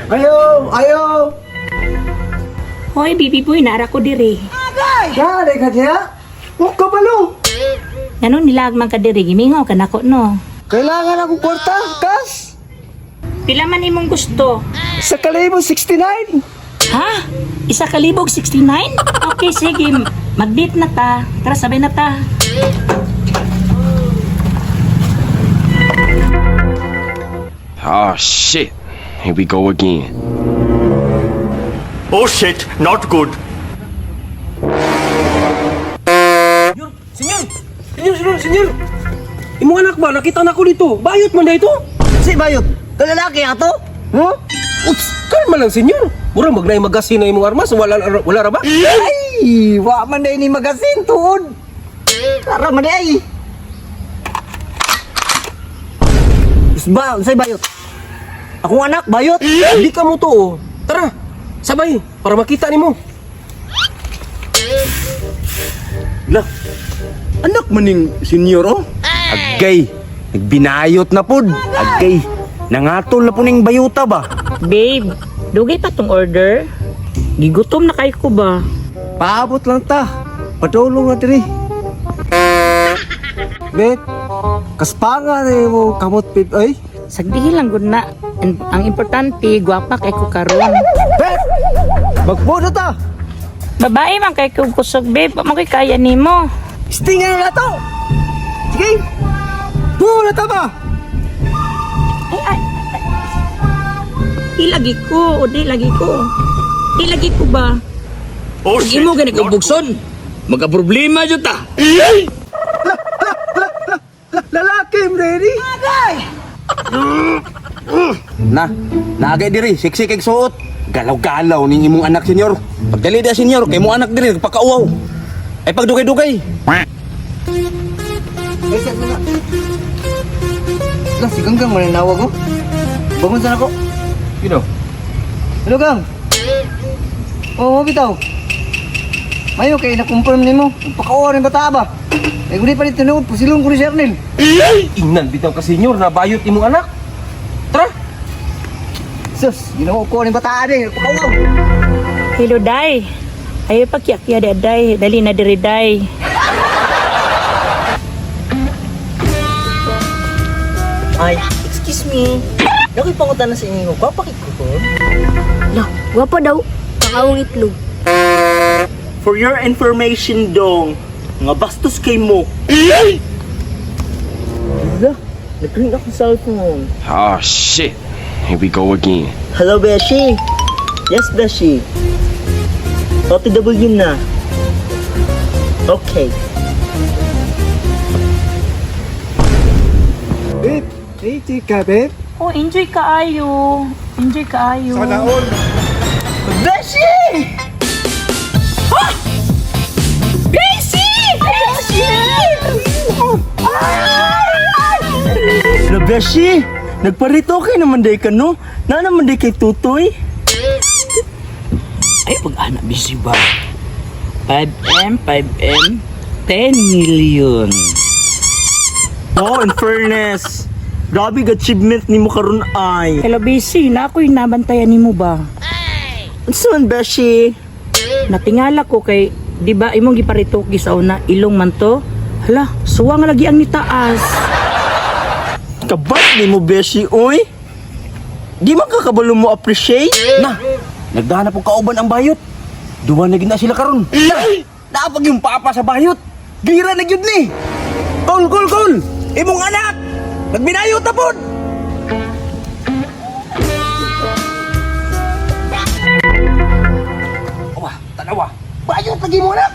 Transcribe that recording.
Ayaw! Hoy, bibi boy, nara ko diri. Gari ka diya? Huwag ka balo! Ano nilagman ka diri? Gimingaw ka nako no. Kailangan akong kwarta, kas! Pila man imong gusto? Sa kalibo 69! Ha? 1,069? Okay, sige. Mag-date na ta. Tara, sabay na ta. Oh shit. Here we go again. Oh shit, not good. Senyor! Imong anak ba? Nakita na ko dito. Bayot man na ito. Si Bayot? Kalalaki ato? Huh? Ups! Kalma lang, senyor. Murang magnay magasin na imong armas. Wala ra ba? Ay! Wa man na ini magasin, tuod. Tara man ay. Isba, say Bayot. Akong anak, Bayot. Hindi ka mo to, oh. Tara, sabay, para makita nimo. Lah, anak maning senyor, oh. Agay, nagbinayot na pod. Agay, nangatol na po ning bayuta ba? Babe, dugay pa tong order. Gigutom na kayo ko ba? Paabot lang ta. Padulong na diri. Bet, kaspanga na mo kamot pip, ay. Sagdihi lang gud na. Ang importante, gwapa kay ko karon. Bet, magpuno ta. Babae man kay ko kusog, babe. Mo kay kaya nimo. Stingan na to. Sige, puno ta ba? Ay. Ilagi ko, o di lagi ko. Ilagi ko ba? Oh shit, Imo gani ko not good. bugson. Magka-problema jud ta. Lalaki, ready? Nagay diri, siksi kay suot. Galaw-galaw ning imong anak senyor. Pagdali dia senyor, kay mo anak diri nagpakauaw. Ay pagdugay-dugay. Ay sa na. Lah si Ganggang mananawag ko. Bangon sana ko. Gino. Hello Gang. Oh, bitaw. Mayo kay na-confirm nimo. Pakauaw rin bata ba? Ay gudi pa ni tinuod, pusilong ko ni Sernil. Ingnan bitaw ka senyor na bayot imong anak. Tara. Sus, ginawa ko ni bata ade, pakauaw. Hello, Day. Ayo pakiakya de Day. Dali na diri, Day. Ay, excuse me. Nakoy pangutan na sa inyo. Papakit ko to. Lah, wapa daw. Kakawang itlog. For your information dong, nga bastos kay mo. Hala, nag-ring ako sa cellphone. Oh shit. Here we go again. Hello, Beshi. Yes, Beshi. OTW na. Okay. Babe, hey, ka, babe. Oh, enjoy kaayo. Enjoy kaayo. Beshi! Na Beshi, nagparito kay naman day ka no? Na naman day kay Tutoy? Ay pag-anak busy ba? 5M, 10 million. Oh, in fairness, grabe achievement ni mo karon ay. Hello, busy. Na ako'y nabantayan nimo ba? Ano man, Beshi? Natingala ko kay, di ba imong giparito sa una, ilong man to? Hala, suwa nga lagi ang nitaas. Kabat ni mo, Beshi, oy? Di man ka kabalo mo appreciate? Na, nagdahanap og kauban ang bayot. Duwa na gid na sila karon. Napag yung papa sa bayot. Gira na gyud ni. Kol. Imong anak. Nagbinayot na pod. Tanawa. Bayot lagi mo na.